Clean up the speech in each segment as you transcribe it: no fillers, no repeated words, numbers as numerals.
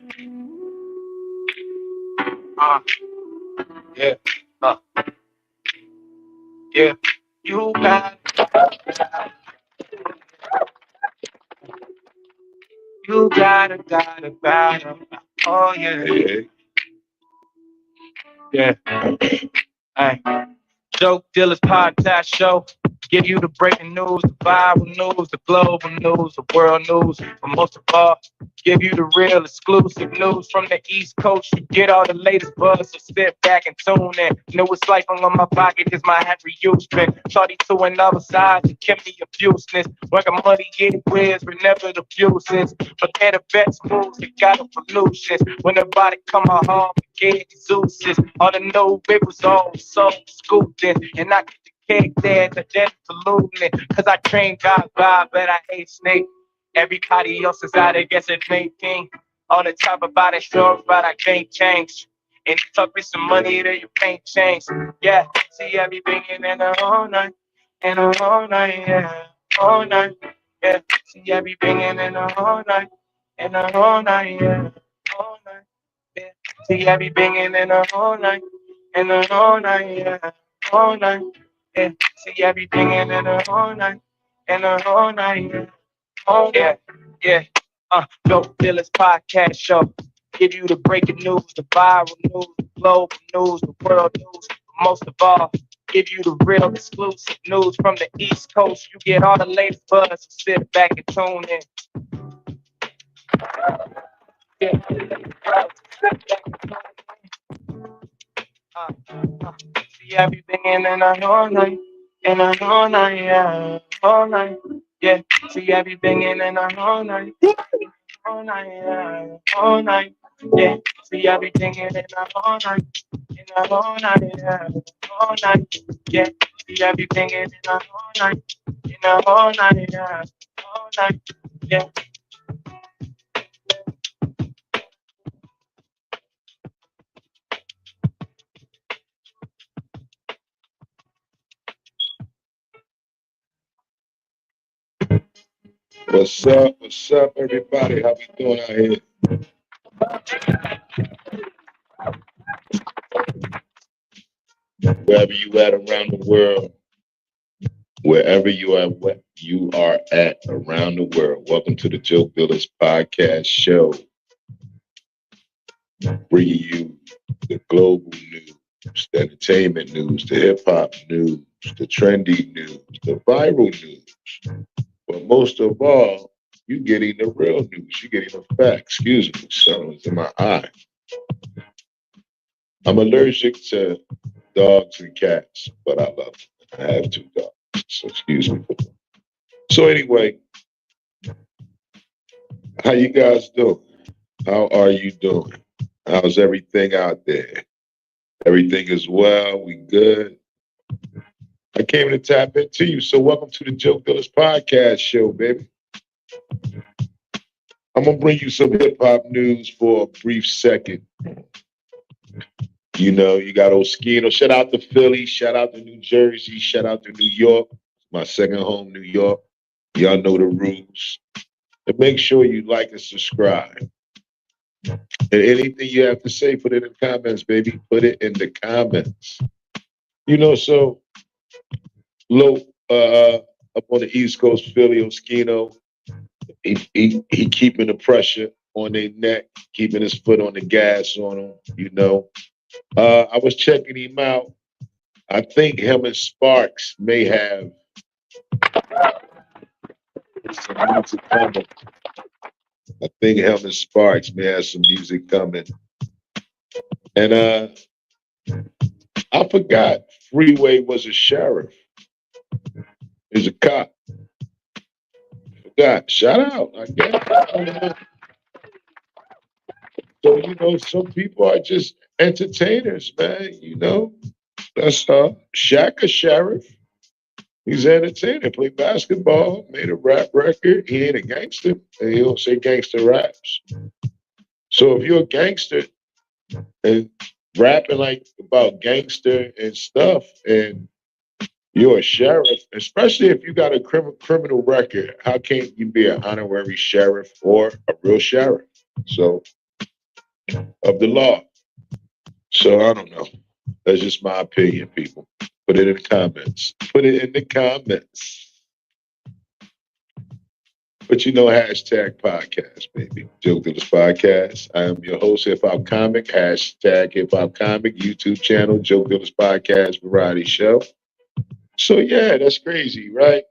Uh, yeah, uh, yeah. You got, you gotta. Oh yeah, yeah. Hey. Joke Dealers Podcast Show. Give you the breaking news, the viral news, the global news, the world news. But most of all, give you the real exclusive news from the East Coast. You get all the latest buzz, so sit back and tune in. Know it's like on my pocket is my Henry Houston. Shorty to another side to keep me abuseness. Work a money get whiz, but never the fuses. But they're the best moves, they got the solutions. When the body come out home, get Zeus's. All the know it was all so scooped in. And I get the cake there, the death saloon. Cause I train God by, but I hate snake. Everybody else is out, I guess it's making. On the top about it, sure, but I can't change. And it's up with some money that you can't change. Yeah, see everything in the whole night. And the whole night, yeah. All night, yeah. See everything in the whole night. And the whole night, yeah. All night, yeah. See everything in the whole night. And the whole night, yeah. All night, yeah. See everything in the whole night. And the whole night, yeah. Oh yeah, yeah. Dope Dealers Podcast Show. Give you the breaking news, the viral news, the global news, the world news. But most of all, give you the real exclusive news from the East Coast. You get all the latest buzz, so sit back and tune in. Yeah. Uh, See everything in the whole night, in the whole night, yeah, all night, yeah. See everything in the whole night. All night, yeah, all night, yeah. See everything in the all night, in the all night, yeah, all night, yeah. See everything in the all night, in the all night, yeah, all night, yeah. What's up? What's up, everybody? How we doing out here? Wherever you at around the world, wherever you are at around the world, welcome to the Joke Builders Podcast Show, bringing you the global news, the entertainment news, the hip hop news, the trendy news, the viral news. But most of all, you getting the real news. You getting the facts. Excuse me, something's in my eye. I'm allergic to dogs and cats, but I love them. I have two dogs, so excuse me for that. So anyway, how you guys doing? How are you doing? How's everything out there? Everything is well. We good. I came to tap into you. So welcome to the Joke Dealers Podcast Show, baby. I'm gonna bring you some hip hop news for a brief second. You know, you got Oskino. Shout out to Philly. Shout out to New Jersey. Shout out to New York. My second home, New York. Y'all know the rules. And make sure you like and subscribe. And anything you have to say, put it in the comments, baby. Put it in the comments. You know, so low up on the East Coast, Philly, Oskino, he keeping the pressure on their neck, keeping his foot on the gas on them, you know. I was checking him out. I think him and Sparks may have some music coming. I think him and Sparks may have some music coming. And I forgot Freeway was a sheriff. He's a cop. Forgot. Shout out. I guess. So, you know, some people are just entertainers, man. You know, that's Shaq a sheriff. He's an entertainer. Played basketball, made a rap record. He ain't a gangster. And he don't say gangster raps. So if you're a gangster and rapping like about gangster and stuff, and you're a sheriff, especially if you got a criminal record, how can you be an honorary sheriff or a real sheriff? So of the law. So I don't know. That's just my opinion, people. Put it in the comments. Put it in the comments. But hashtag podcast, baby. Joke Dealers Podcast. I am your host, Hip Hop Comic. Hashtag Hip Hop Comic. YouTube channel, Joke Dealers Podcast Variety Show. So yeah, that's crazy, right?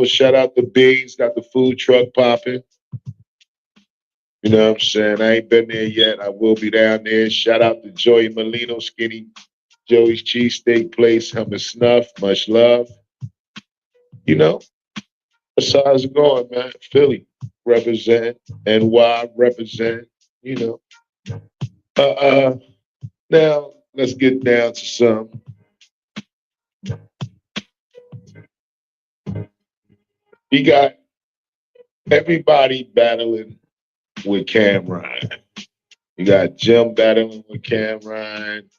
Shout out to Beans, got the food truck popping. You know what I'm saying? I ain't been there yet. I will be down there. Shout out to Joey Molino, Skinny Joey's Cheesesteak Place, Hummus Snuff. Much love. That's how it's going, man. Philly represent, NY represent, you know. Now let's get down to some. You got everybody battling with Cameron. You got Jim battling with Cameron.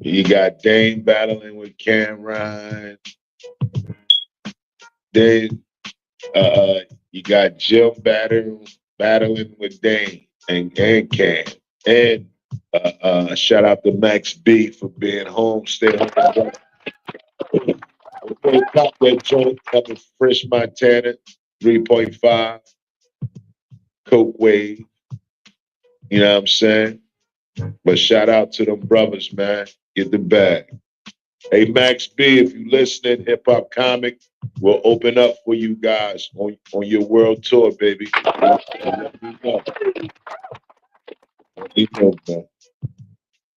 You got Dane battling with Cameron. Then you got Jim battling with Dane and Cam. And shout out to Max B for being home, stay home. Okay, pop that joint up in Fresh Montana, 3.5, Coke Wave. You know what I'm saying? But shout out to them brothers, man. Get the bag. Hey, Max B, if you listening, Hip Hop Comic will open up for you guys on your world tour, baby. Let me know. Let me know, man.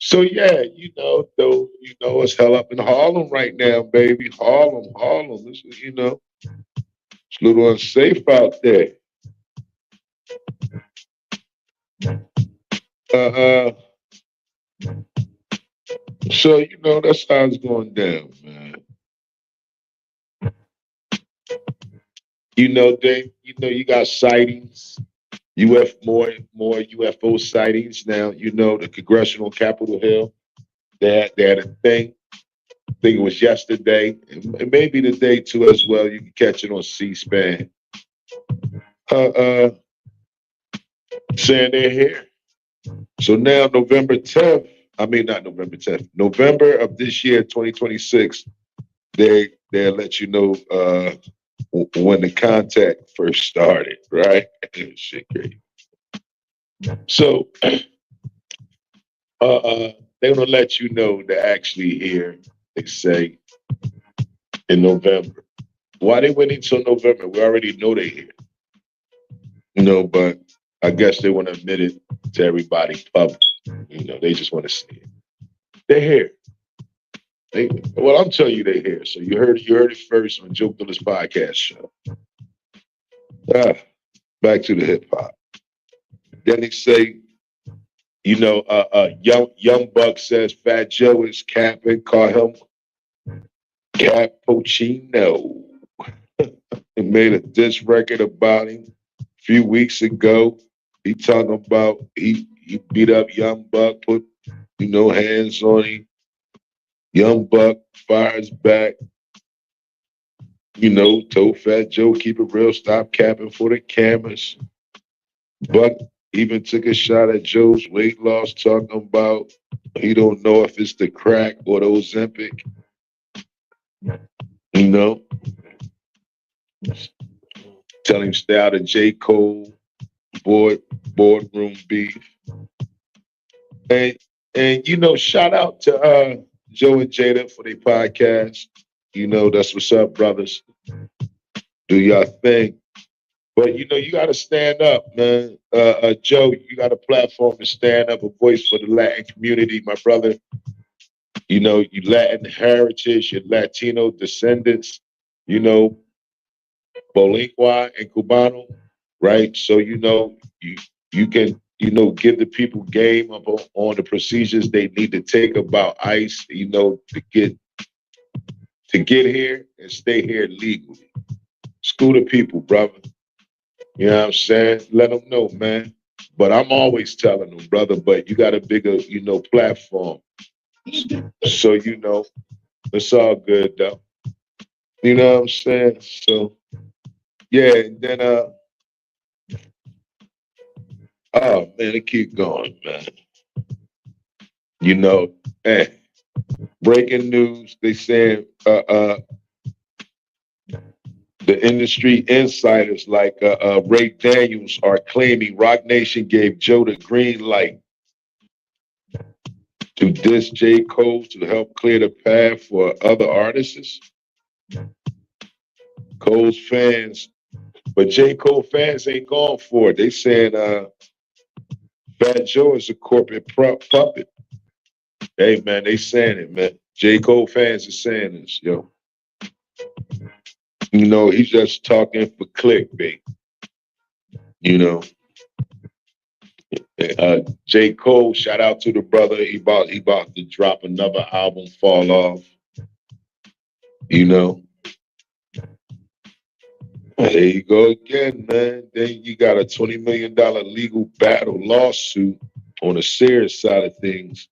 So yeah, it's hell up in Harlem right now, baby. Harlem. It's, it's a little unsafe out there. So that's how it's going down, man. You got sightings, more UFO sightings now. The Congressional Capitol Hill. They had a thing. I think it was yesterday, and maybe the day too as well. You can catch it on C-SPAN. Saying they're here. So now November 10th. I mean not November 10th. November of this year, 2026. They'll let you know when the contact first started, right? Shit crazy. So they're gonna let you know they're actually here, they say, in November. Why they waiting until November? We already know they're here. But I guess they want to admit it to everybody public. They just want to see it. They're here. Well, I'm telling you they're here. So you heard it first on Joe Billis podcast show. Back to the hip hop. Then they say, Young Buck says Fat Joe is capping, call him Cappuccino. He made a diss record about him a few weeks ago. He talking about he beat up Young Buck, put hands on him. Young Buck fires back. Told Fat Joe keep it real, stop capping for the cameras. Buck even took a shot at Joe's weight loss, talking about he don't know if it's the crack or the Ozempic. Tell him stay out of J. Cole boardroom beef. And shout out to Joe and Jada for their podcast. That's what's up, brothers. Do your thing. But you gotta stand up, man. Joe, you got a platform to stand up, a voice for the Latin community, my brother. You Latin heritage, your Latino descendants, Bolinqua and Cubano, right? So you can give the people game up on the procedures they need to take about ICE, to get here and stay here legally. School the people, brother. You know what I'm saying? Let them know, man. But I'm always telling them, brother, but you got a bigger, platform. So, it's all good, though. You know what I'm saying? So, yeah, and then, Oh man, it keep going, man. You know, hey, breaking news. They saying the industry insiders like Ray Daniels are claiming Rock Nation gave Joe the green light to diss J. Cole to help clear the path for other artists. Cole's fans, but J. Cole fans ain't going for it. They saying Fat Joe is a corporate puppet. Hey man, they saying it, man. J. Cole fans are saying this, yo. You know, he's just talking for clickbait. You know, J. Cole, shout out to the brother. He about to drop another album, Fall Off. You know, there you go again, man. Then you got a $20 million legal battle lawsuit on the serious side of things.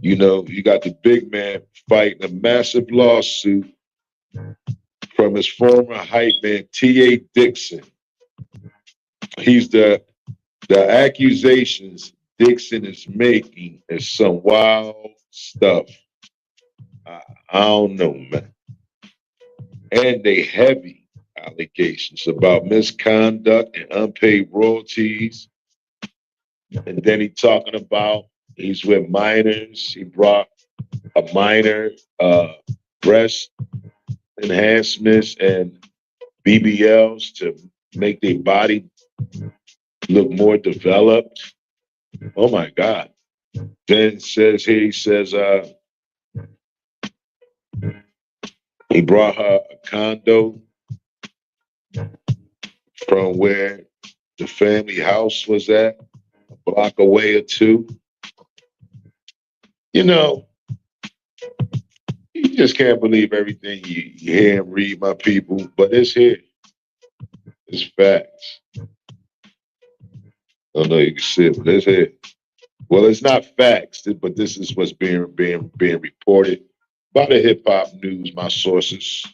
You know, you got the big man fighting a massive lawsuit from his former hype man, T.A. Dixon. He's the accusations Dixon is making is some wild stuff. I don't know, man. And they heavy allegations about misconduct and unpaid royalties. And then he talking about he's with minors. He brought a minor breast enhancements and BBLs to make their body look more developed. Oh my God. Then he says he brought her a condo from where the family house was at, a block away or two. You know, you just can't believe everything you hear and read, my people, but it's here. It's facts. I don't know you can see it, but it's here. Well, it's not facts, but this is what's being reported by the hip hop news, my sources.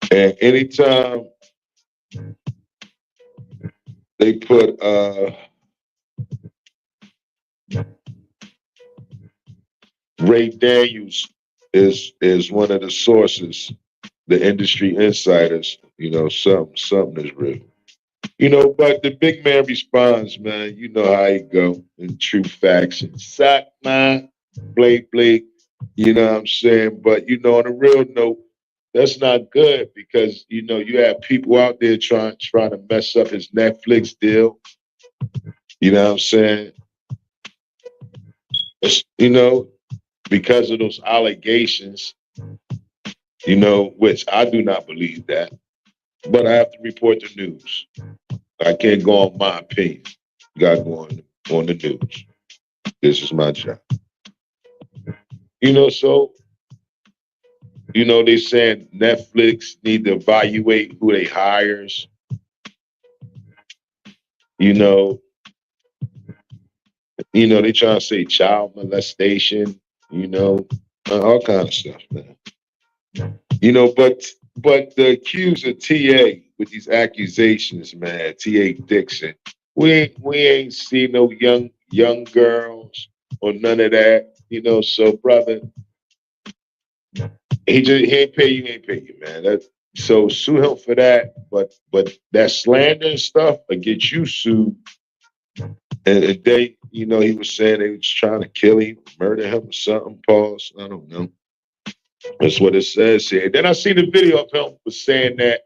And anytime they put Ray Daniels is one of the sources, the industry insiders, you know, something is real. You know, but the big man responds, man, you know how he go in true facts and suck, man, Blake, you know what I'm saying? But you know, on a real note, that's not good because you know you have people out there trying to mess up his Netflix deal. You know what I'm saying? You know, because of those allegations, you know, which I do not believe that, but I have to report the news. I can't go on my opinion. Got to go on the news. This is my job. You know, so you know they saying Netflix need to evaluate who they hires. You know, they trying to say child molestation. You know, all kind of stuff, man. You know, but the accuser TA with these accusations, man, TA Dixon, we ain't seen no young girls or none of that. You know, so brother, he ain't pay you, man. So sue him for that, but that slander and stuff will get you sued. And they, you know, he was saying they was trying to kill him, murder him or something. Pause. I don't know. That's what it says here. Then I see the video of him was saying that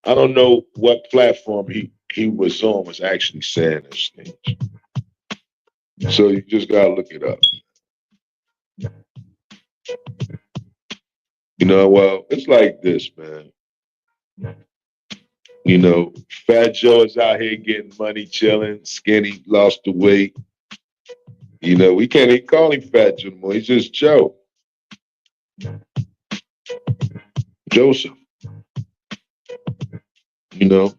I don't know what platform he was on was actually saying this thing. So you just gotta look it up. You know, well, it's like this, man. You know, Fat Joe is out here getting money, chilling, skinny, lost the weight. You know, we can't even call him Fat Joe anymore. He's just Joe. Joseph. You know,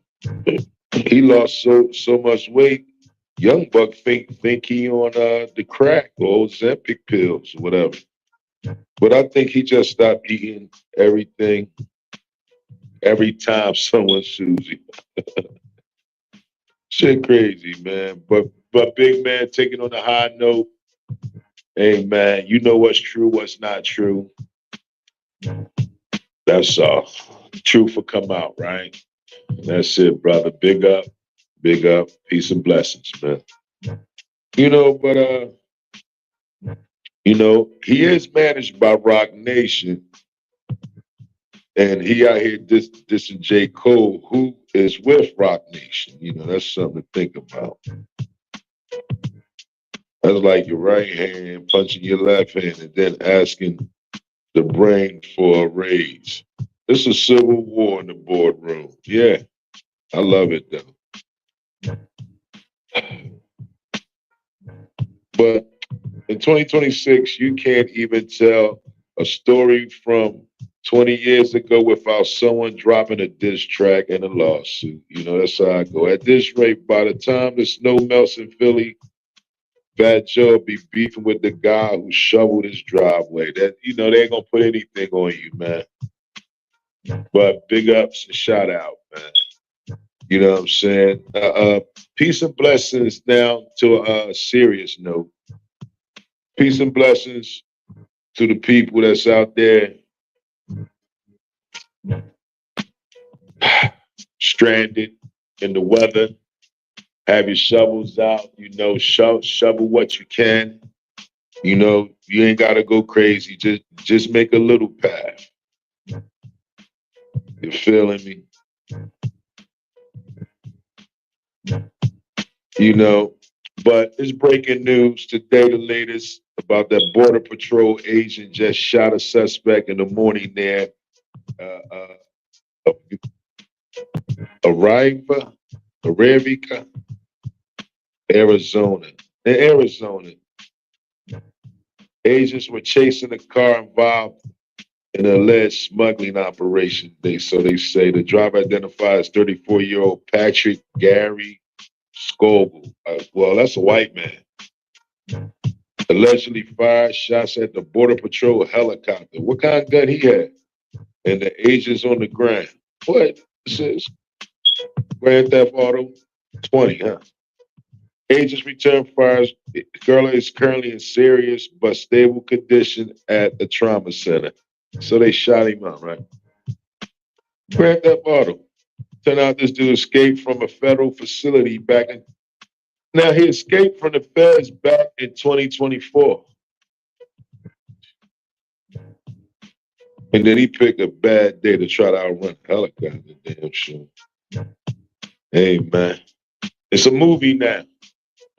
he lost so much weight. Young Buck think he on the crack or Ozempic pills or whatever. But I think he just stopped eating everything every time someone sues him. Shit crazy, man. But big man taking on a high note. Hey man, you know what's true, what's not true. That's all. Truth will come out, right? That's it, brother. Big up, peace and blessings, man. You know, but he is managed by Rock Nation, and he out here dissing J. Cole, who is with Rock Nation. You know, that's something to think about. That's like your right hand punching your left hand and then asking the brain for a raise. It's a civil war in the boardroom. Yeah, I love it though. But in 2026, you can't even tell a story from 20 years ago without someone dropping a diss track and a lawsuit. You know, that's how I go. At this rate, by the time the snow melts in Philly, Fat Joe will be beefing with the guy who shoveled his driveway. That they ain't gonna put anything on you, man. But big ups and shout out, man. You know what I'm saying? Peace and blessings now to a serious note. Peace and blessings to the people that's out there stranded in the weather. Have your shovels out, shovel what you can. You ain't gotta go crazy. Just make a little path. You feeling me? But it's breaking news today, the latest about that Border Patrol agent just shot a suspect in the morning there. Arriva, Arizona. In Arizona, agents were chasing a car involved in an alleged smuggling operation. They say the driver identified as 34-year-old Patrick Gary Scoble. Well, that's a white man. Allegedly fired shots at the Border Patrol helicopter. What kind of gun he had? And the agents on the ground. What? This is Grand Theft Auto 20, huh? Agents returned fires. Girl is currently in serious but stable condition at the trauma center. So they shot him out, right? Grand Theft Auto. Turned out this dude escaped from a federal facility back in. Now he escaped from the feds back in 2024. And then he picked a bad day to try to outrun a helicopter. Damn sure. Hey man. It's a movie now.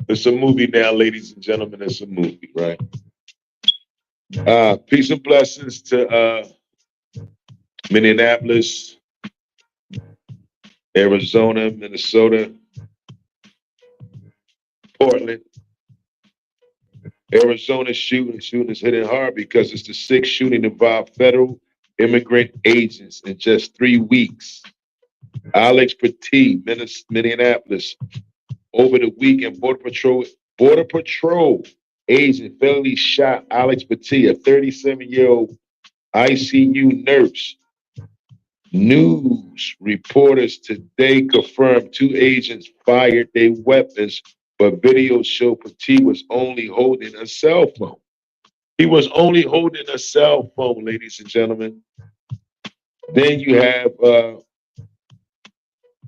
It's a movie now, ladies and gentlemen. It's a movie, right? Peace and blessings to Minneapolis, Arizona, Minnesota, Portland. Arizona shooting is hitting hard because it's the sixth shooting involved federal immigrant agents in just 3 weeks. Alex Petit, Minneapolis, over the weekend, Border Patrol agent fatally shot Alex Petit, a 37-year-old ICU nurse. News reporters today confirmed 2 agents fired their weapons, but videos show Petit was only holding a cell phone. He was only holding a cell phone, ladies and gentlemen. Then you have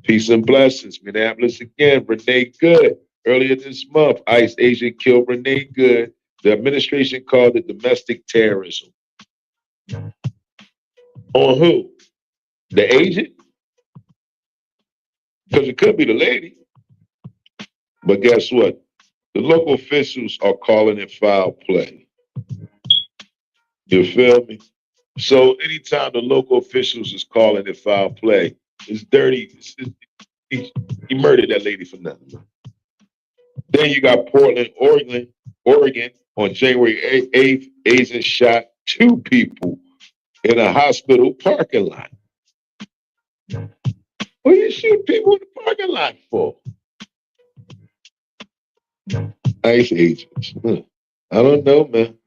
peace and blessings. Minneapolis again, Renee Good. Earlier this month, ICE agent killed Renee Good. The administration called it domestic terrorism. On who? The agent? Because it could be the lady. But guess what? The local officials are calling it foul play. You feel me? So anytime the local officials is calling it foul play, it's dirty. He murdered that lady for nothing. Then you got Portland, Oregon on January 8th, agents shot 2 people in a hospital parking lot. What you shoot people in the parking lot for? ICE agents. I don't know, man.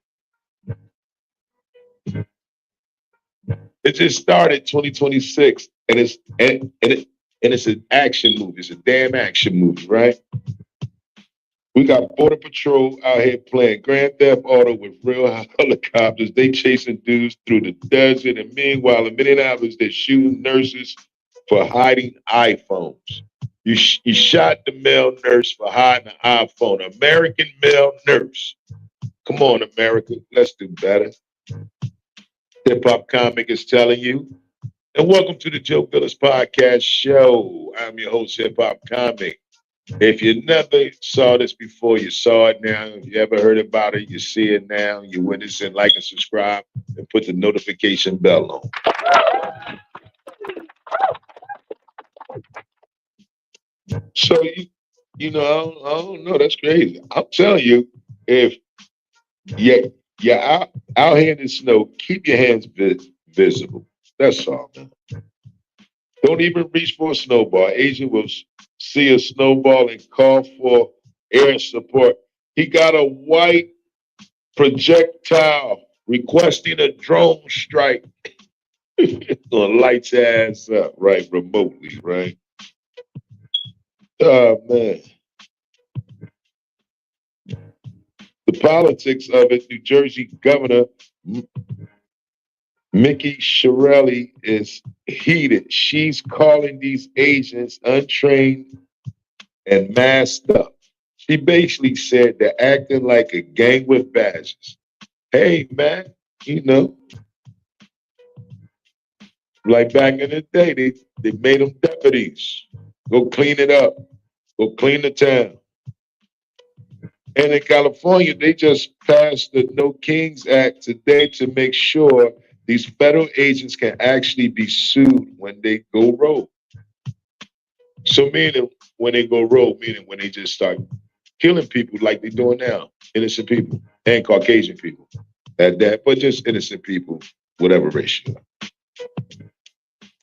It just started 2026, and And it's an action movie. It's a damn action movie, right? We got Border Patrol out here playing Grand Theft Auto with real helicopters. They chasing dudes through the desert, and meanwhile, in Minneapolis, they're shooting nurses for hiding iPhones. You shot the male nurse for hiding an iPhone. American male nurse. Come on, America. Let's do better. Hip Hop Comic is telling you. And welcome to the Joe Phillips Podcast Show. I'm your host, Hip Hop Comic. If you never saw this before, you saw it now. If you ever heard about it, you see it now. You witness it, like and subscribe, and put the notification bell on. So, I don't know. That's crazy. I'm telling you, if you're out here in the snow, keep your hands visible. That's all, man. Don't even reach for a snowball. Agent will see a snowball and call for air support. He got a white projectile requesting a drone strike. Gonna light your ass up, right? Remotely, right? Oh, man. The politics of it, New Jersey Governor Mickey Shirelli is heated. She's calling these agents untrained and masked up. She basically said they're acting like a gang with badges. Hey, man, you know, like back in the day, they made them deputies. Go clean it up. Go clean the town. And in California, they just passed the No Kings Act today to make sure these federal agents can actually be sued when they go rogue. So meaning when they go rogue, meaning when they just start killing people like they're doing now, innocent people and Caucasian people at that, but just innocent people, whatever race you are.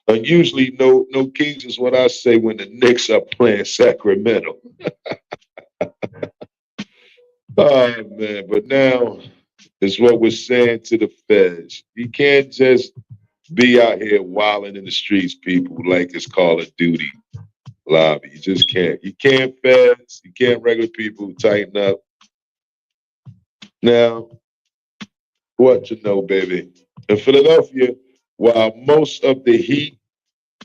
And usually no kings is what I say when the Knicks are playing Sacramento. Oh man, but now is what we're saying to the feds. You can't just be out here wilding in the streets, people, like it's Call of Duty lobby. You just can't. You can't feds, you can't regular people tighten up. Now, what you know, baby? In Philadelphia, while most of the heat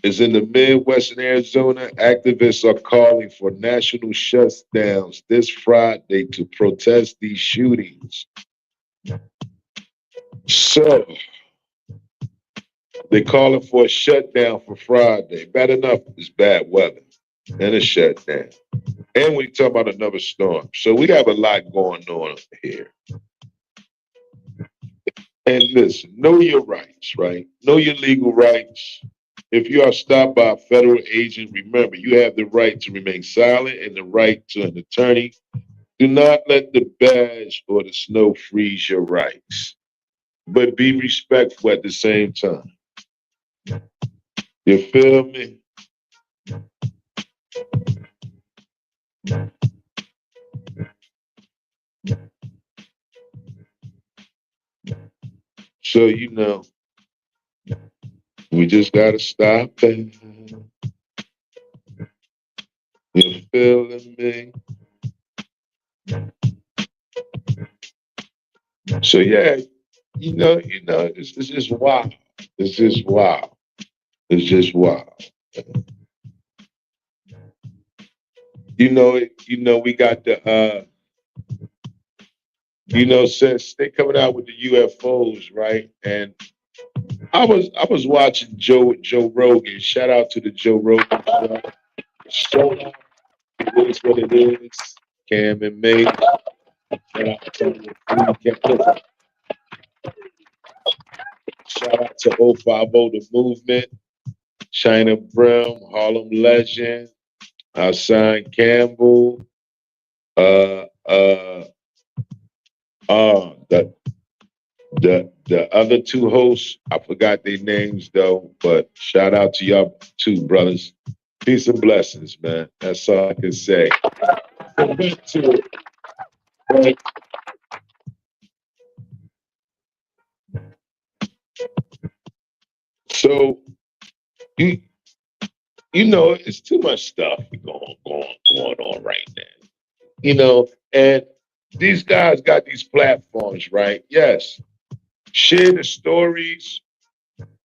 is in the Midwestern Arizona, activists are calling for national shutdowns this Friday to protest these shootings. So they're calling for a shutdown for Friday. Bad enough is bad weather and a shutdown. And we talk about another storm. So we have a lot going on here. And listen, know your rights, right? Know your legal rights. If you are stopped by a federal agent, remember you have the right to remain silent and the right to an attorney. Do not let the badge or the snow freeze your rights, but be respectful at the same time. You feel me? So, we just got to stop and you feeling me? So, yeah, it's just wild. It's just wild. It's just wild. We got the since they coming out with the UFOs, right? And I was watching Joe Rogan. Shout out to the Joe Rogan show. It is what it is. Cam and May. Shout out to 050 The Movement, China Brown, Harlem Legend, Hassan Campbell, uh, uh, the other two hosts, I forgot their names though, but shout out to y'all two brothers. Peace and blessings, man. That's all I can say. So back to it. Right? So you It's too much stuff going on right now. And these guys got these platforms, right? Yes, share the stories,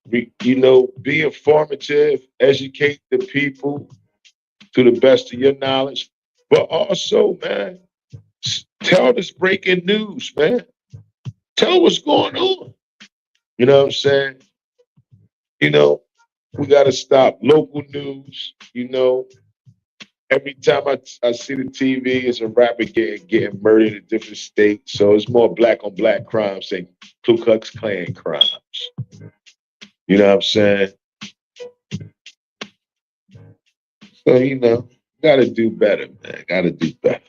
be informative, educate the people to the best of your knowledge, but also, man, tell this breaking news, man. Tell what's going on. You know what I'm saying? You know, we got to stop local news. Every time I see the TV, it's a rapper getting murdered in different states. So it's more black on black crimes than Ku Klux Klan crimes. You know what I'm saying? So, got to do better, man. Got to do better.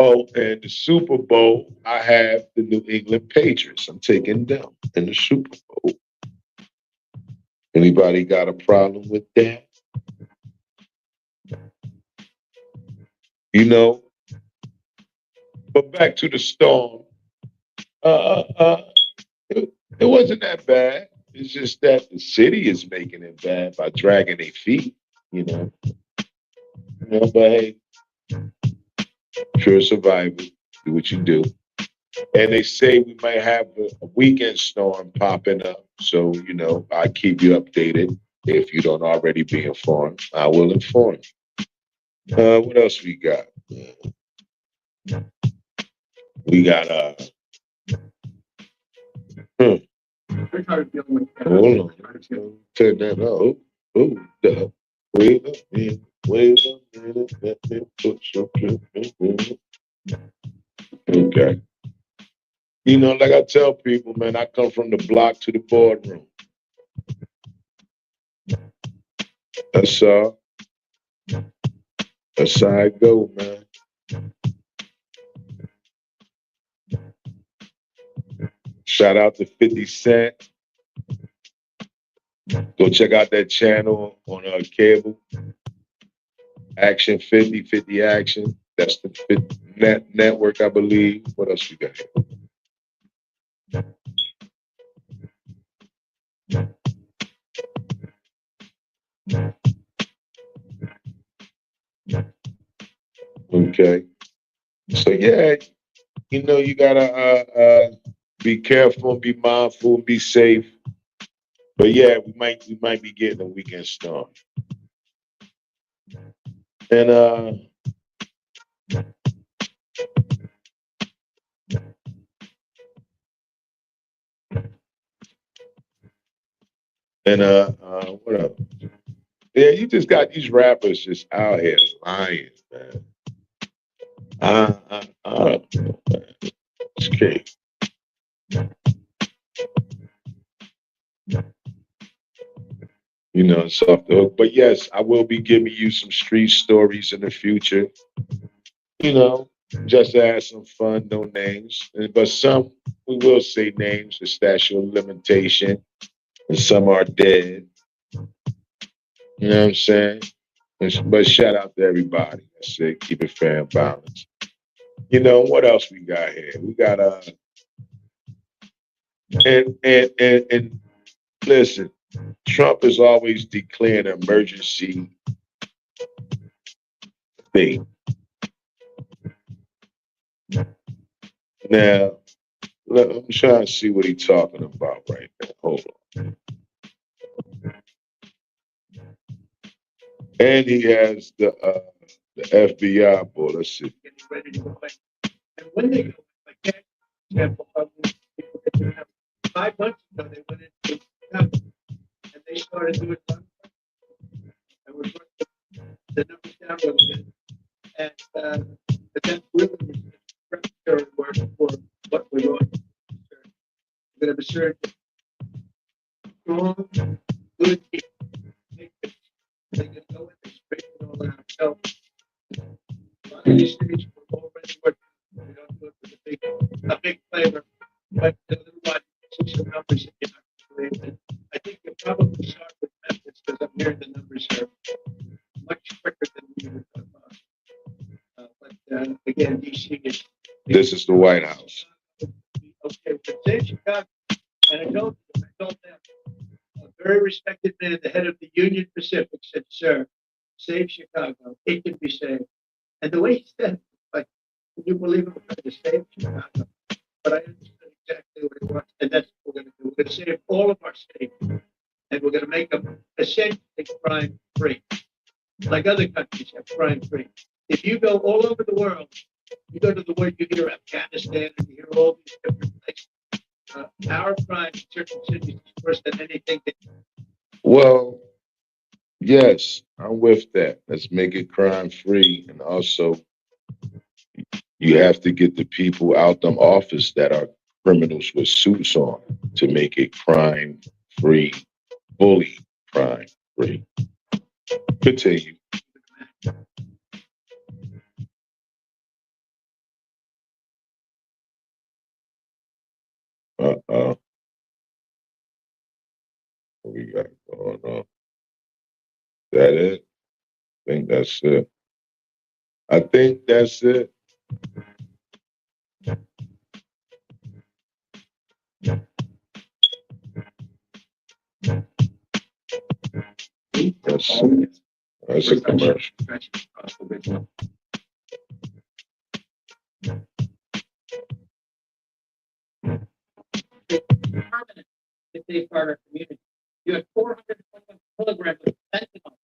Oh, and the Super Bowl, I have the New England Patriots. I'm taking them in the Super Bowl. Anybody got a problem with that? But back to the storm. It wasn't that bad. It's just that the city is making it bad by dragging their feet. You know. But hey, you're a survivor. Do what you do. And they say we might have a weekend storm popping up. So, I keep you updated. If you don't already be informed, I will inform you. What else we got? We got hold on. Turn that off. Oh, the wait a minute, let me put something in. Okay. Like I tell people, man, I come from the block to the boardroom. That's that's how I go, man. Shout out to 50 Cent. Go check out that channel on cable. Action 50 Action. That's the network, I believe. What else we got here? Okay. So yeah, you gotta be careful, be mindful, be safe. But yeah, we might be getting a weekend storm. And what up? Yeah, you just got these rappers just out here lying, man. I don't know, man. It's crazy. It's off the hook. But yes, I will be giving you some street stories in the future. You know, just to have some fun, no names. But some we will say names, the statute of limitation, and some are dead. You know what I'm saying? But shout out to everybody. That's it. Keep it fair and balanced. What else we got here? We got and listen, Trump is always declaring an emergency thing. Now, I'm trying to see what he's talking about right now. Hold on. And he has the FBI boy. Let's see. And when they go, like example, 5 months ago, they went into and they started doing and we're the numbers down a little bit. And but then really was preparatory work for what we're going to we're going to be sure strong, good they can go in and straighten all that out. So a lot of these cities were already working. We don't do it with a big flavor, but a little while you see some numbers that you're not believe in. I think you'll probably start with Memphis because I'm hearing the numbers are much quicker than we would have thought. But again, DC is. This is the White House. Okay, but Save Chicago, and I told them, a very respected man, the head of the Union Pacific, said, "Sir, save Chicago. It can be saved." And the way he said, it, like, can you believe it? We're going to save Chicago. But I understood exactly what it was, and that's what we're going to do. We're going to save all of our states, and we're going to make them essentially crime-free, like other countries have crime-free. If you go all over the world, you go to the world, you hear Afghanistan, and you hear all these different places. Our crime in certain cities is worse than anything. Well, yes, I'm with that. Let's make it crime free. And also, you have to get the people out them office that are criminals with suits on to make it crime free, fully crime free. Continue. What we got going on? That it? I think that's it. I think that's it. That's a commercial. Permanent if they start our community. You have 421 kilograms of fentanyl.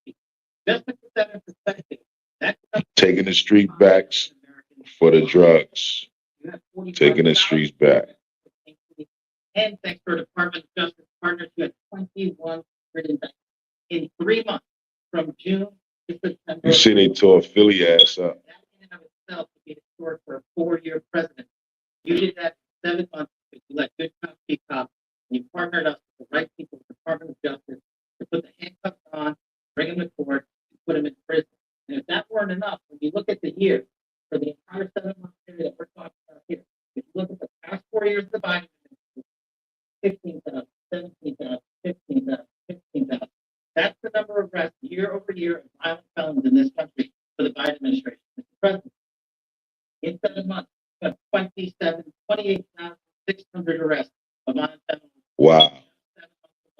Just to put that in perspective, that's Taking the street backs for the drugs. Taking the streets back. And thanks to our Department of Justice partners, you had 21 written back in 3 months from June to September. You see, they tore Philly ass up. That in and of itself would be historic for a 4-year president. You did that in 7 months. You let good cops be cops. And you partnered us with the right people, the Department of Justice, to put the handcuffs on, bring them to court, and put them in prison. And if that weren't enough, when you look at the year, for the entire 7-month period that we're talking about here, if you look at the past 4 years of the Biden administration, 15,000, 17,000, 15,000, 15,000. That's the number of arrests year over year of violent felons in this country for the Biden administration. Mr. President, in 7 months, we have 28,600 arrests of violent felons. Wow.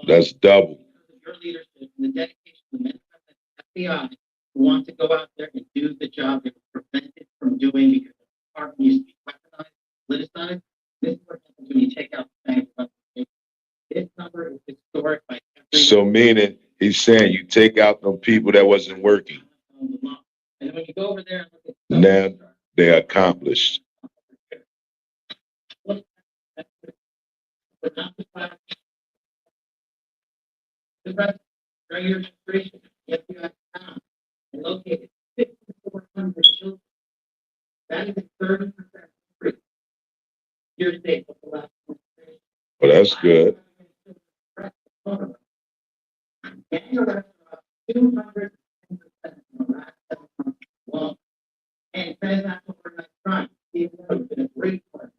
That's double. Because of your leadership and the dedication of the men and women of the FBI who want to go out there and do the job they were prevented from doing because the department used to be weaponized, politicized. This is what happens when you take out the bank. This number is historic by every. So meaning he's saying you take out them people that wasn't working. And when you go over there and look at Now they're accomplished. but not the fact the president during your administration, the FBI found and located 5,400 children. That is a 30% increase year to date of the last administration. Well, that's good. And you're about 210% in the last 7 months alone. And transnational organized crime, even though it's been a great part,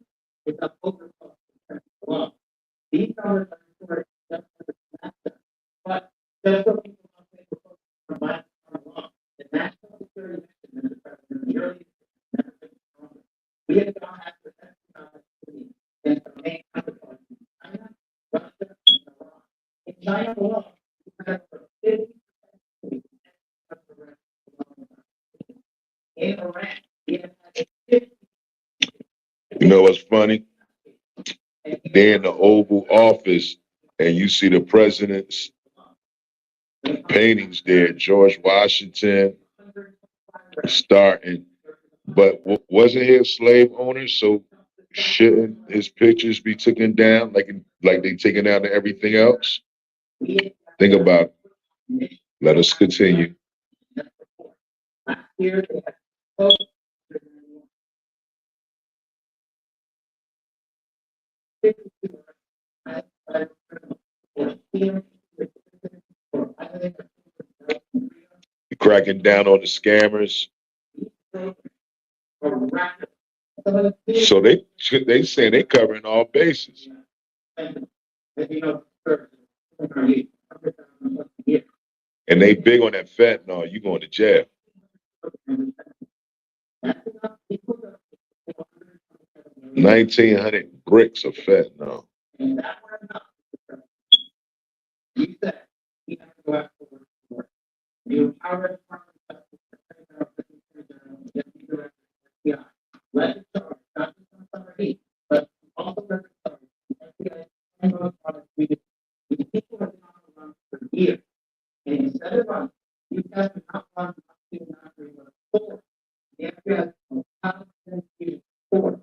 it's up over 12% alone. These numbers are historic just for the semester. But just so people don't think we're focused on violent crime alone, the national security mission, Mr. President, in the early years has never been stronger. We have gone after espionage activity in the main counterparts in China, Russia, and Iran. In China alone, we have over 50% in Iran, we have had a 50%. You know what's funny? They're in the Oval Office and you see the president's paintings there, George Washington starting. But wasn't he a slave owner? So shouldn't his pictures be taken down like they taken down to everything else? Think about it. Let us continue. Cracking down on the scammers. So they say they covering all bases. And they big on that fentanyl. You going to jail. 1,900 bricks of fentanyl. And that were enough. We said we have to go after work for work. The empowered department of justice, FBI, led the charge, not just on summer heat, but also led the charge. The FBI and those products we did. These people have been on the run for years. And instead of running, you guys are not running, not doing what for. The FBI will have to do for.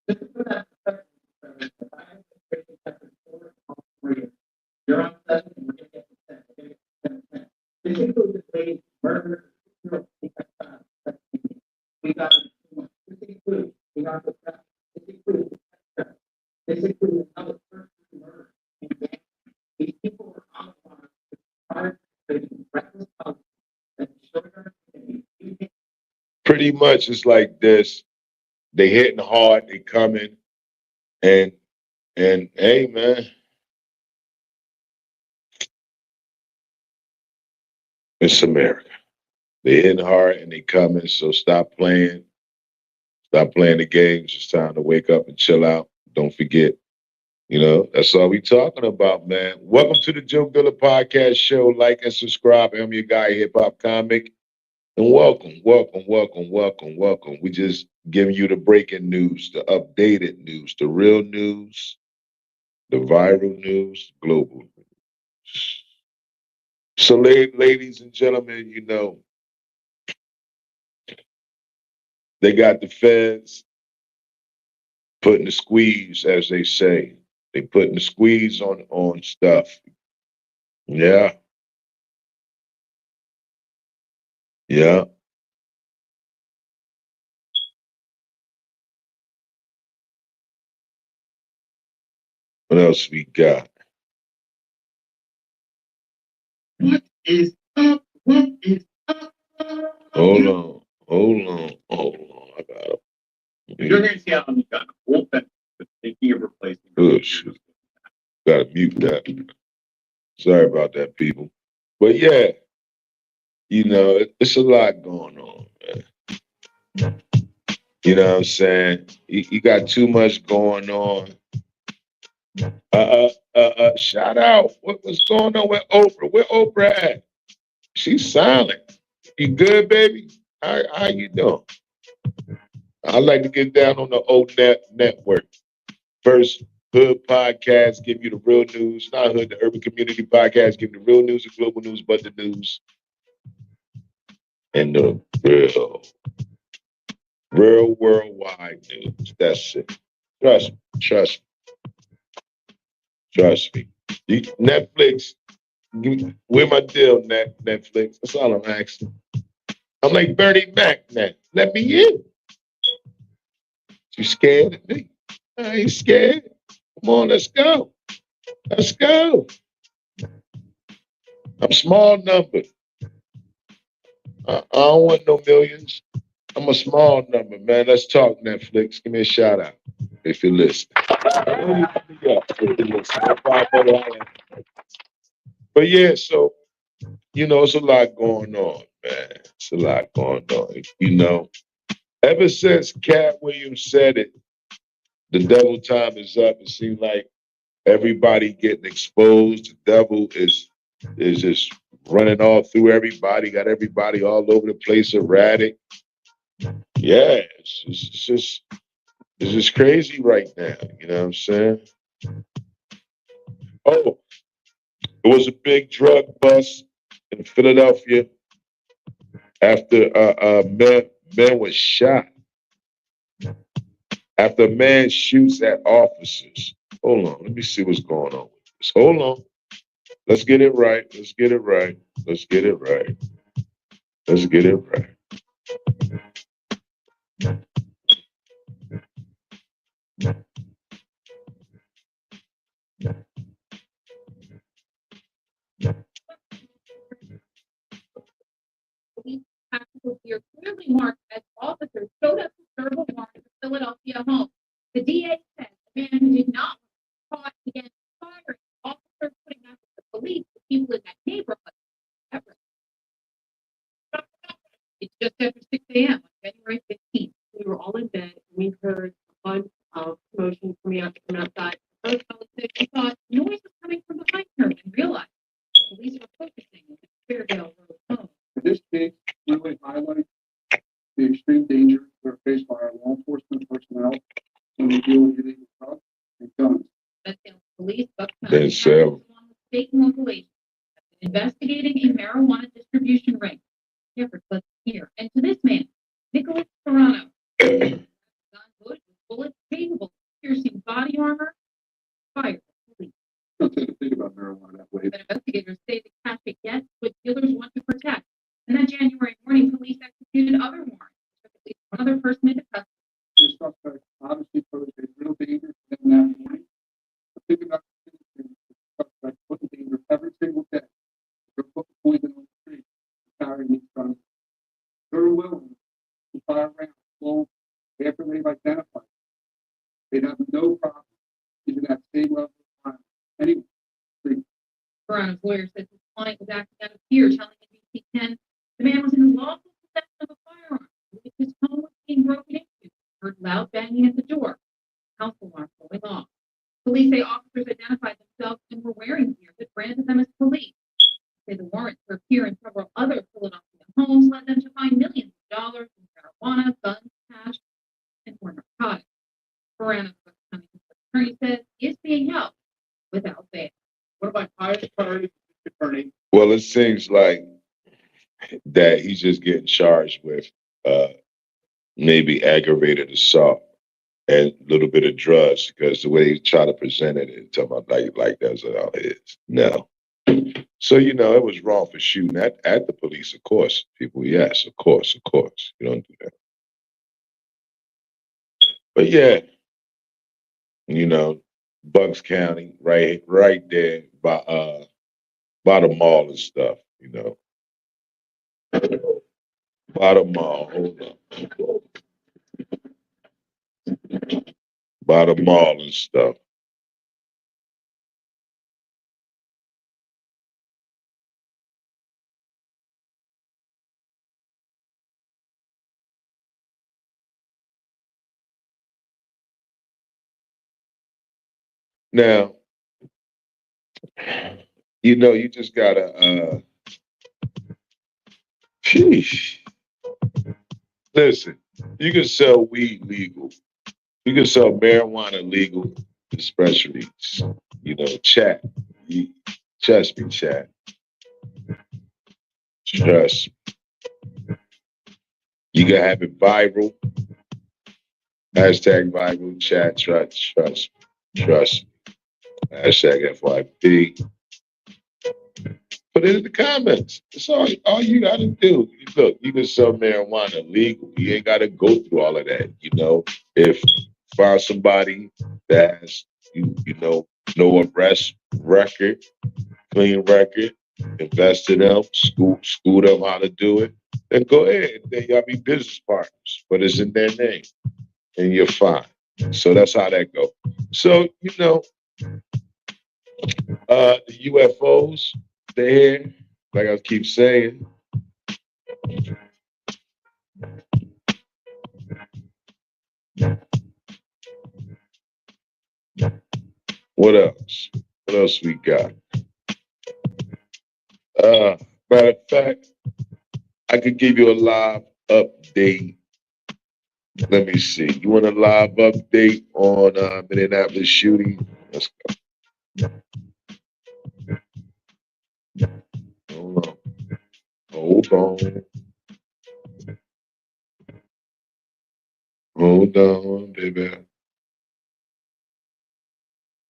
Just to put that in perspective, the Biden administration has been forward all 4 years. You're on 7 and we're going to get to 10. We're going to get to 10. This includes the lady murder. We got too much. This includes the narco trafficking. This includes the sex trafficking. This includes another person murder. These people were on the line with hard, reckless policy that destroyed our community. Pretty much it's like this. They hitting hard, they coming, and hey man, it's America. They hitting hard and they coming, so stop playing the games. It's time to wake up and chill out. Don't forget, that's all we talking about, man. Welcome to the Joe Dilla Podcast Show. Like and subscribe. I'm your guy, Hip Hop Comic. And welcome. We just giving you the breaking news, the updated news, the real news, the viral news, global news. So, ladies and gentlemen, they got the feds putting the squeeze, as they say. They putting the squeeze on stuff. Yeah. What else we got? What is up? What is up? Hold on. I got it. You're going to see how you got a whole fence thinking of replacing. Oh, shoot. Gotta mute that. Sorry about that, people. But yeah, it's a lot going on, man. You know what I'm saying? You got too much going on. Shout out. What's going on with Oprah? Where Oprah at? She's silent. You good, baby? How you doing? I like to get down on the old network. First Hood Podcast, give you the real news. Not Hood, the Urban Community Podcast, give you the real news, the global news, but the news. And the real worldwide news. That's it. Trust me. Netflix, where my deal, Netflix? That's all I'm asking. I'm like Bernie Mac now. Let me in. You scared of me? I ain't scared. Come on, let's go. Let's go. I'm small number. I don't want no millions. I'm a small number, man. Let's talk, Netflix. Give me a shout out if you listen. But yeah, so it's a lot going on, man. It's a lot going on. Ever since Cat Williams said it, the devil time is up. It seems like everybody getting exposed. The devil is just running all through everybody, got everybody all over the place erratic. Yeah, it's just crazy right now. You know what I'm saying? Oh, it was a big drug bust in Philadelphia after a man was shot. After a man shoots at officers. Hold on, let me see what's going on with this. Hold on. Let's get it right. Let's get it right. Police tactical gear clearly marked as officers showed up to serve a warrant at the Philadelphia home. The DA said the man who did not want caught began firing officers putting out the police to people in that neighborhood. It's just after 6 a.m. on January 15th. We were all in bed. We heard a bunch of Other colleagues said she thought noise was coming from behind her and realized police were focusing on the Fairvale Road home. This case really highlights the extreme dangers that are faced by our law enforcement personnel when we deal with illegal drugs and guns. Bethel Police, Bucks Then County, sell. along with state and local agents, have been investigating a marijuana distribution ring. Shepard was here, and to this man, Nicholas Serrano, John Bush with bullets capable of piercing body armor, fired the police. Don't tend to think about marijuana that way. But investigators say the cash it gets what dealers want to protect. And that January morning, police executed other warrants, took at least one other person into custody. The suspect obviously posed a real danger to them that morning. But think about the citizens the suspect put in danger every single day. They're put poison on the street, carrying these guns. They're willing to fire rounds slow after they've identified. They'd have no problem using that same level of violence. Anyway, Serrano's lawyer says his client was acting out of fear, telling NBC 10 the man was in lawful possession of a firearm. His home was being broken into. Heard loud banging at the door. House alarm going off. Police say officers identified themselves and were wearing gear that branded them as police. They say the warrant to appear in several other Philadelphia homes led them to find millions of dollars in marijuana, guns, cash, and more narcotics. Serrano's attorney says he is being held without bail. One of my highest priorities, Mr. Attorney, Well, it seems like that he's just getting charged with maybe aggravated assault and a little bit of drugs because the way he tried to present it and talking about like that's all it is. No. So, you know, it was wrong for shooting at the police, of course. People, yes, of course. You don't do that. But yeah, you know, Bucks County, right there by the mall and stuff, you know. By the mall, hold on. By the mall and stuff. Now, you know, you just gotta sheesh. Listen, you can sell weed legal. You can sell marijuana legal, especially, you know, chat. Trust me, chat. Trust me. You can have it viral. Hashtag viral chat. Trust me. Hashtag FYP. Put it in the comments. That's all you gotta do. Look, you can sell marijuana legal. You ain't gotta go through all of that. You know, if find somebody that has you know, no arrest record, clean record, invest in them, school them how to do it, then go ahead. Then y'all be business partners, but it's in their name, and you're fine. So that's how that go. So you know, the UFOs, they're here. Like I keep saying. What else? What else we got? Matter of fact, I could give you a live update. Let me see. You want a live update on Minneapolis shooting? Let's go. Hold on. Hold on. Hold on, baby.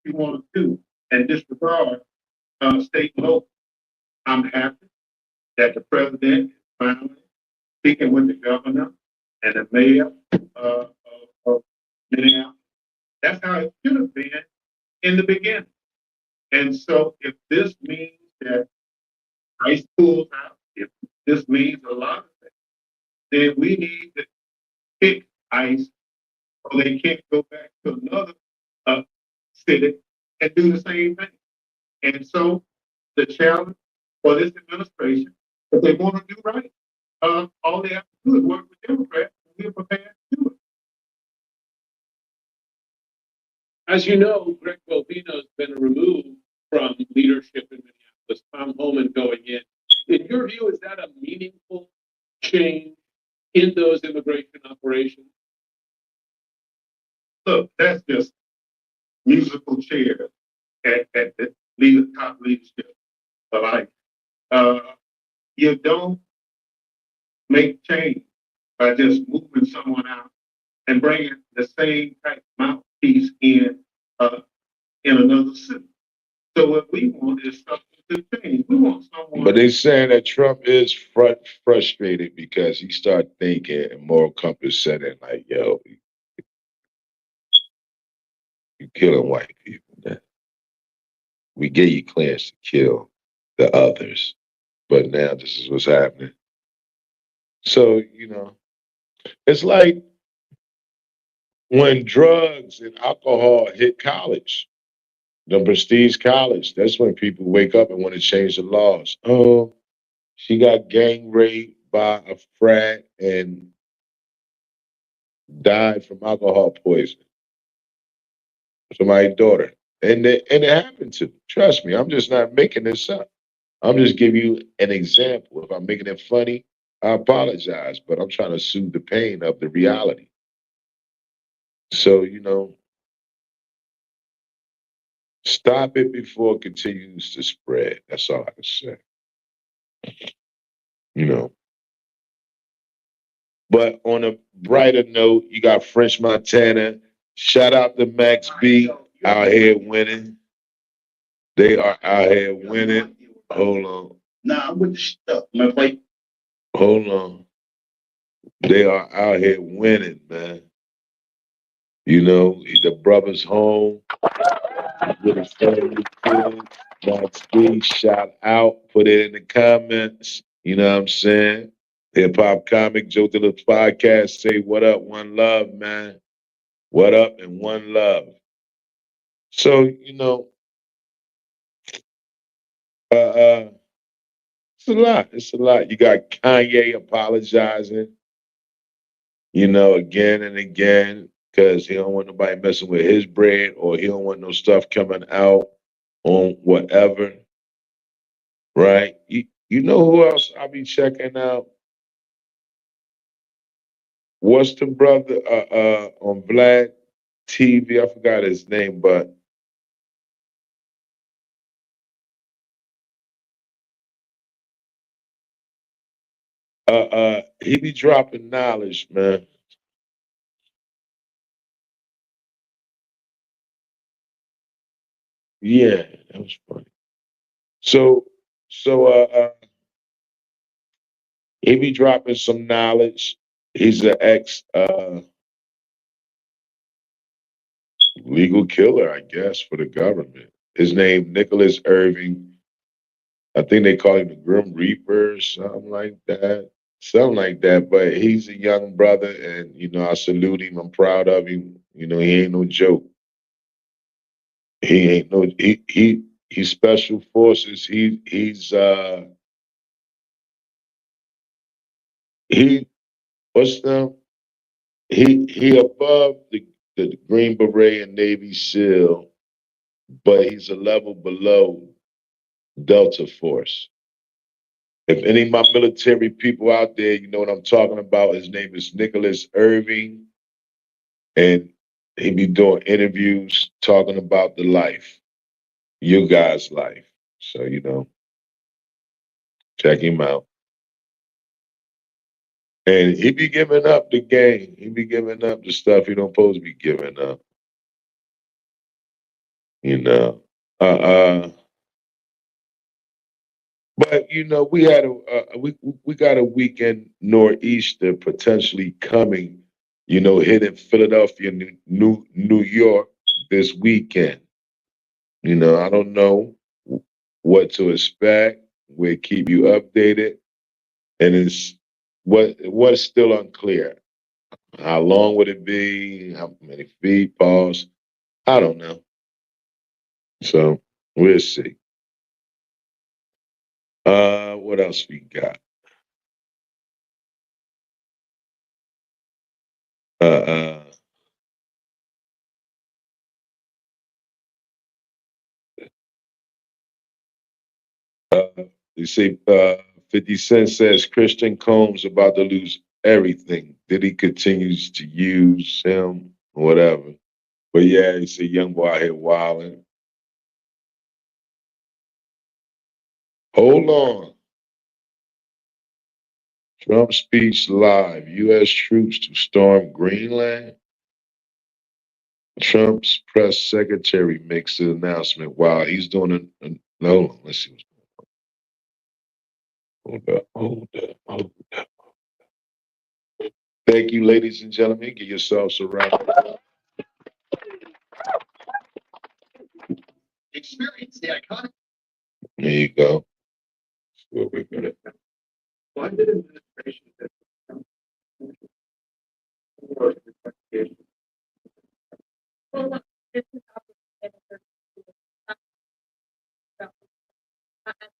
you want to do and disregard state and local. I'm happy that the president is finally speaking with the governor and the mayor of Minneapolis. That's how it should have been in the beginning. And so if this means that ICE pulls out, if this means a lot of things, then we need to kick ICE so they can't go back to another city and do the same thing. And so the challenge for this administration, if they want to do right, all they have to do is work with Democrats, and we're prepared to do it. As you know, Greg Bovino's been removed from leadership in Minneapolis. Tom Homan going in. In your view, is that a meaningful change in those immigration operations? Look, that's just musical chairs at the top leadership. But like, you don't make change by just moving someone out and bringing the same type of mouthpiece in another city. So what we want is something to change. We want someone. But they saying that Trump is frustrated because he started thinking, and moral compass said it like, yo, you killing white people. Man. We gave you clearance to kill the others, but now this is what's happening. So, it's like when drugs and alcohol hit college, the prestige college, that's when people wake up and want to change the laws. Oh, she got gang raped by a frat and died from alcohol poisoning. Somebody's daughter. And it happened to me. Trust me, I'm just not making this up. I'm just giving you an example. If I'm making it funny, I apologize, but I'm trying to soothe the pain of the reality. So, stop it before it continues to spread. That's all I can say. You know. But on a brighter note, you got French Montana. Shout out to Max B out here winning. They are out here winning. Hold on. Nah, I'm with the stuff, man. Wait. Hold on. They are out here winning, man. The brother's home with his family, kids. Max B, shout out. Put it in the comments. You know what I'm saying? Hip Hop Comic, Joe Dilla's podcast. Say what up, one love, man. What up and one love. So, it's a lot. It's a lot. You got Kanye apologizing, again and again, because he don't want nobody messing with his bread or he don't want no stuff coming out on whatever. Right? You know who else I be checking out? What's the brother on Vlad TV? I forgot his name, but he be dropping knowledge, man. Yeah, that was funny. So he be dropping some knowledge. He's an ex legal killer, I guess, for the government. His name Nicholas Irving. I think they call him the Grim Reaper or something like that. Something like that. But he's a young brother and I salute him. I'm proud of him. He ain't no joke. He ain't no he's special forces. He what's the he above the Green Beret and Navy SEAL, but he's a level below Delta Force. If any of my military people out there, you know what I'm talking about. His name is Nicholas Irving, and he be doing interviews talking about the life, your guys' life. So check him out. And he be giving up the game. He be giving up the stuff he don't supposed to be giving up. You know. Uh But we had we got a weekend nor'easter potentially coming. Hitting Philadelphia, New York this weekend. I don't know what to expect. We'll keep you updated, and it's what's still unclear. How long would it be? How many feet? Pause. I don't know. So we'll see. What else we got? Uh, uh, You see, 50 Cent says Christian Combs about to lose everything. Diddy continues to use him, whatever. But yeah, he's a young boy out here wilding. Hold on. Trump speech live. U.S. troops to storm Greenland. Trump's press secretary makes the announcement. Wow, he's doing no, hold on, let's see what's going on. Hold up. Thank you, ladies and gentlemen. Give yourselves a round. Experience the iconic. There you go. What we're gonna. Why did administration that or investigation? Well, look, this is obviously as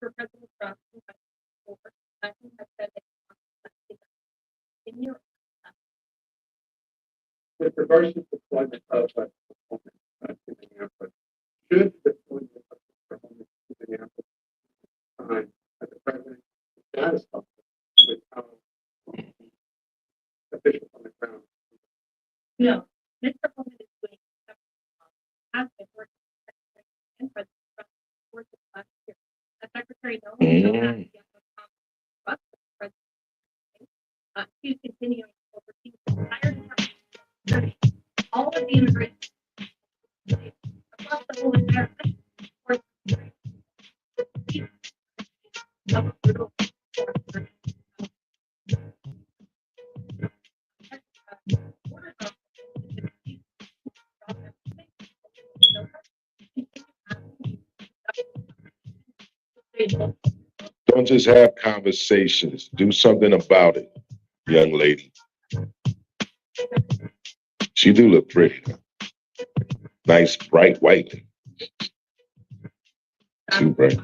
for President Trump, who has said that in your With regards to deployment of Minneapolis, should the deployment of Minneapolis time at the president satisfied with how officials on the ground? no, Mr. Holman is doing has been working with Secretary and President Trump for the last year. The Secretary knows she's continuing to oversee the entire department, all of the immigration across the whole entire country. Don't just have conversations. Do something about it, young lady. She do look pretty. Nice, bright white. Too bright.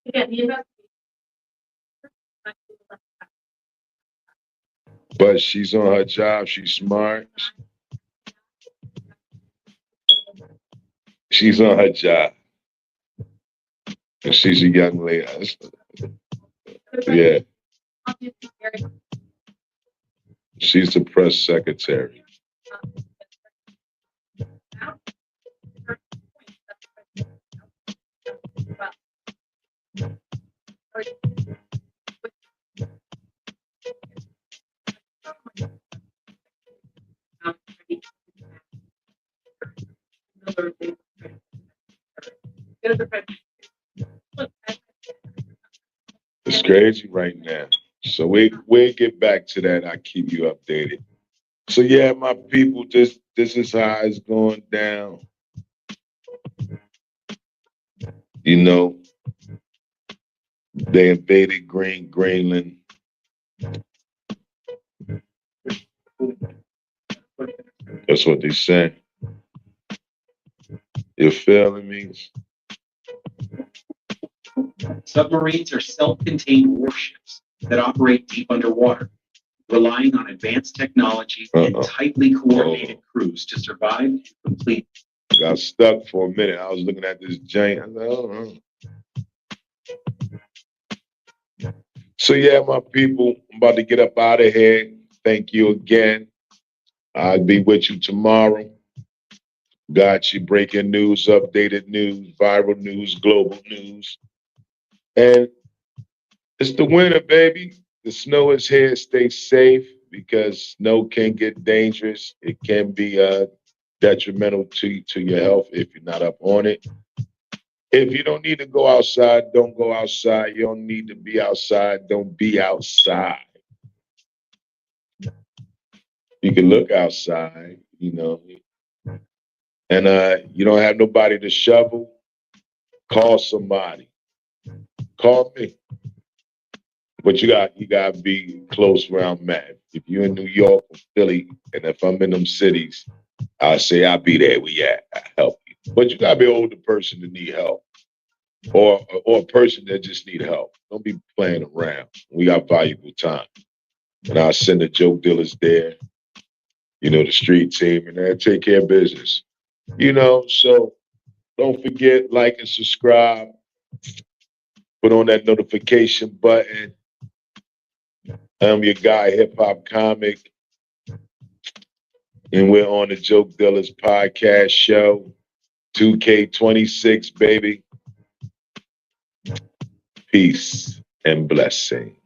Again, the investigation. But she's on her job. She's smart. She's on her job. And she's a young lady. Yeah. She's the press secretary. It's crazy right now. So we'll get back to that. I'll keep you updated. So yeah, my people, this is how it's going down. You know, they invaded Greenland. That's what they say. You feeling me? Submarines are self-contained warships that operate deep underwater, relying on advanced technology and tightly coordinated crews to survive and complete. Got stuck for a minute. I was looking at this giant. I was like, oh. So yeah, my people, I'm about to get up out of here. Thank you again. I'll be with you tomorrow. Got you breaking news, updated news, viral news, global news. And it's the winter, baby. The snow is here. Stay safe because snow can get dangerous. It can be detrimental to your health if you're not up on it. If you don't need to go outside, don't go outside. You don't need to be outside. Don't be outside. You can look outside, you know. And you don't have nobody to shovel, call somebody. Call me. But you got to be close where I'm at. If you're in New York or Philly, and if I'm in them cities, I'll say I'll be there where you at. I'll help you. But you gotta be an older person to need help. Or a person that just need help. Don't be playing around. We got valuable time. And I'll send the joke dealers there. you know, the street team, and they take care of business. You know, so don't forget, like and subscribe. Put on that notification button. I'm your guy, Hip Hop Comic, and we're on the Joke Dealers podcast show. 2K26, baby. Peace and blessing.